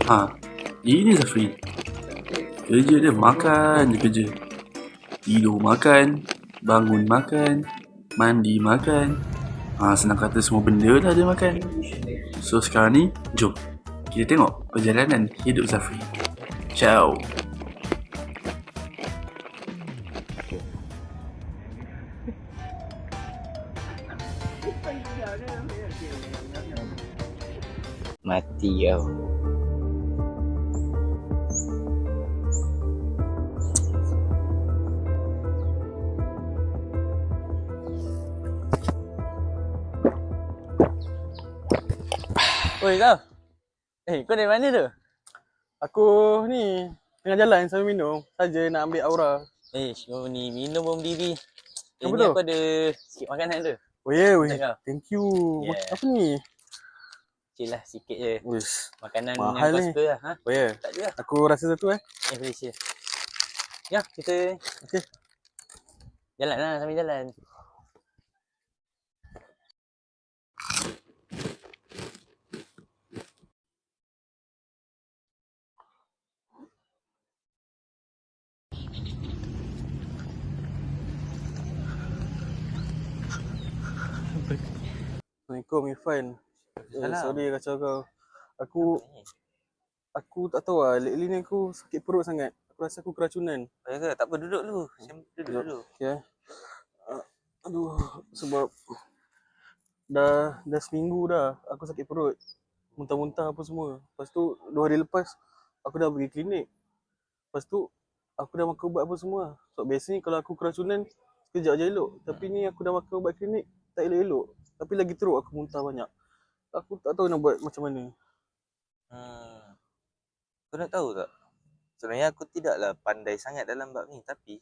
Ini Zafri. Kerja dia makan je kerja. Tidur makan, bangun makan, mandi makan. Senang kata semua benda dah dia makan. So sekarang ni, jom kita tengok perjalanan hidup Zafri. Ciao. Mati kau. Oi kau. Kau dari mana tu? Aku ni tengah jalan sambil minum saja nak ambil aura. Kau ni minum bom diri. Apa Ni tu? aku ada sikit makanan tu. Oh ya, Untuk kau. thank you. Yeah. Apa ni? Cik lah sikit je. Uish, Makanan mahal yang kau ni. suka lah. Oh ya, Tak ada lah. aku rasa satu Boleh share. Ya, kita Okay. jalan lah sambil jalan. Assalamualaikum Irfan. Salam. Sorry kacau kau. Aku tak tahu lah, lately ni aku sakit perut sangat. Aku rasa aku keracunan. Ya ke? Tak apa, duduk dulu. Duduk dulu. Okay. Aduh, sebab dah seminggu dah aku sakit perut. Muntah-muntah apa semua. Lepas tu 2 hari lepas aku dah pergi klinik. Lepas tu aku dah makan ubat apa semua. So biasanya kalau aku keracunan sekejap je elok. Tapi ni aku dah makan ubat klinik tak elok-elok. Tapi lagi teruk aku muntah banyak. Aku tak tahu nak buat macam mana. Kau nak tahu tak? Sebenarnya aku tidaklah pandai sangat dalam bab ni, tapi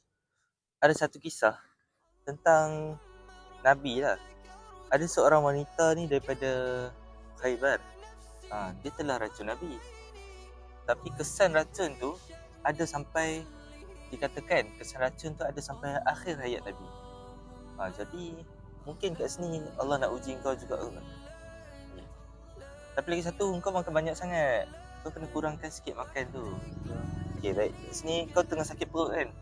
ada satu kisah tentang Nabi lah. Ada seorang wanita ni daripada Khaybar. Dia telah racun Nabi. Tapi kesan racun tu ada sampai, dikatakan kesan racun tu ada sampai akhir hayat Nabi. Jadi mungkin kat sini Allah nak uji kau juga. Tapi lagi satu, kau makan banyak sangat. Kau kena kurangkan sikit makan tu. Okay, baik. Kat sini kau tengah sakit perut kan?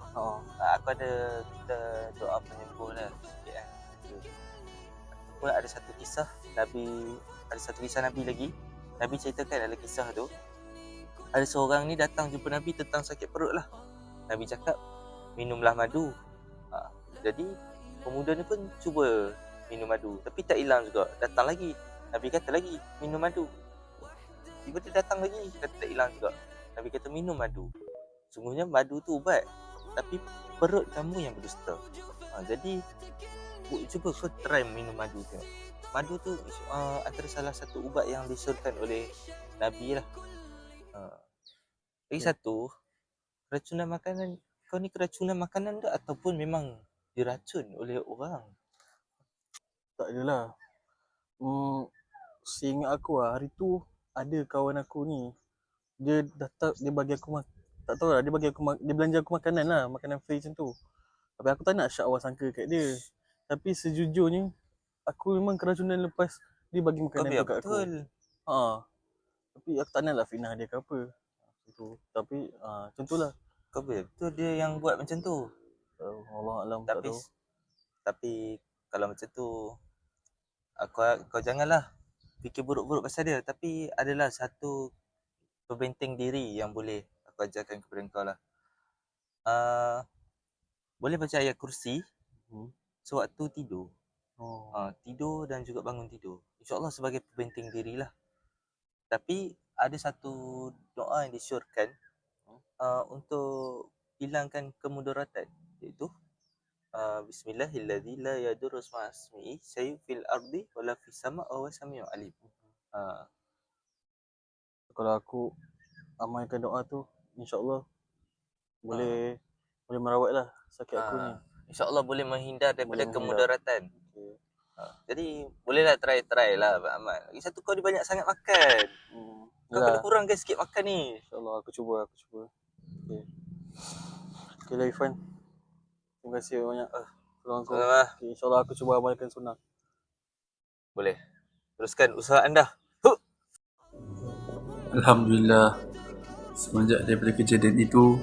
Aku ada, kita doa penyembuh lah sikit kan. Ataupun ada satu kisah Nabi lagi. Nabi ceritakan dalam kisah tu, ada seorang ni datang jumpa Nabi tentang sakit perut lah. Nabi cakap, minumlah madu. Jadi pemuda ni pun cuba minum madu, tapi tak hilang juga. Datang lagi, Nabi kata lagi, minum madu. Tiba dia datang lagi, kata tak hilang juga. Nabi kata, minum madu. Sungguhnya madu tu ubat, tapi perut kamu yang berdusta. Jadi cuba kau try minum madu tu. Madu tu antara salah satu ubat yang disyurkan oleh Nabi lah. Lagi satu, keracunan makanan. Kau ni keracunan makanan ke ataupun memang diracun oleh orang? Tak adalah. Seingat aku hari tu ada kawan aku ni. Dia datang, dia bagi aku tak tahu lah, dia belanja aku makanan lah, makanan free macam tu. Tapi aku tak nak syak awal sangka kat dia. Tapi sejujurnya aku memang keracunan lepas dia bagi makanan tu kat aku. Tapi aku tak nak lah fitnah dia ke apa. Tapi macam tu lah. Kau betul dia yang buat macam tu? Allah Alam, tak tahu. Tapi kalau macam tu, kau janganlah fikir buruk-buruk pasal dia. Tapi adalah satu perbenteng diri yang boleh aku ajarkan kepada kau lah. Boleh baca ayat kursi sewaktu tidur. Tidur dan juga bangun tidur. InsyaAllah sebagai perbenteng diri lah. Tapi ada satu doa yang disyorkan untuk hilangkan kemudaratan, iaitu Bismillahilladzi la yadurru ismihi syai'un fil ardi wala fis sama' wa huwa samiul alim. Kalau aku amalkan doa tu, insya-Allah boleh merawat lah sakit aku ni. InsyaAllah boleh menghindar daripada kemudaratan. Jadi bolehlah try lah beramal. Lagi satu, kau ni banyak sangat makan. Kau kena kurangkan sikit makan ni. InsyaAllah aku cuba. Okay lah Irfan, terima kasih banyak tolong aku. InsyaAllah aku cuba amalkan sunnah. Boleh. Teruskan usaha anda. Alhamdulillah, Semenjak daripada kejadian itu,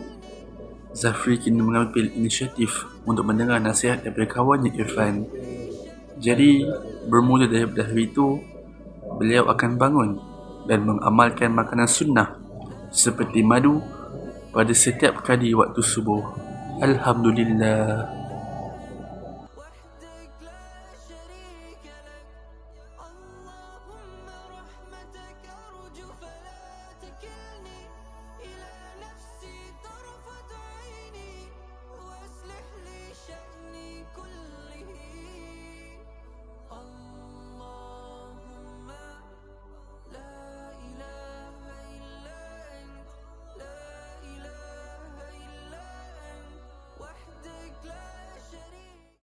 Zafri kini mengambil inisiatif untuk mendengar nasihat daripada kawannya Irfan. Jadi, bermula daripada hari itu, beliau akan bangun dan mengamalkan makanan sunnah seperti madu pada setiap kali waktu subuh. Alhamdulillah.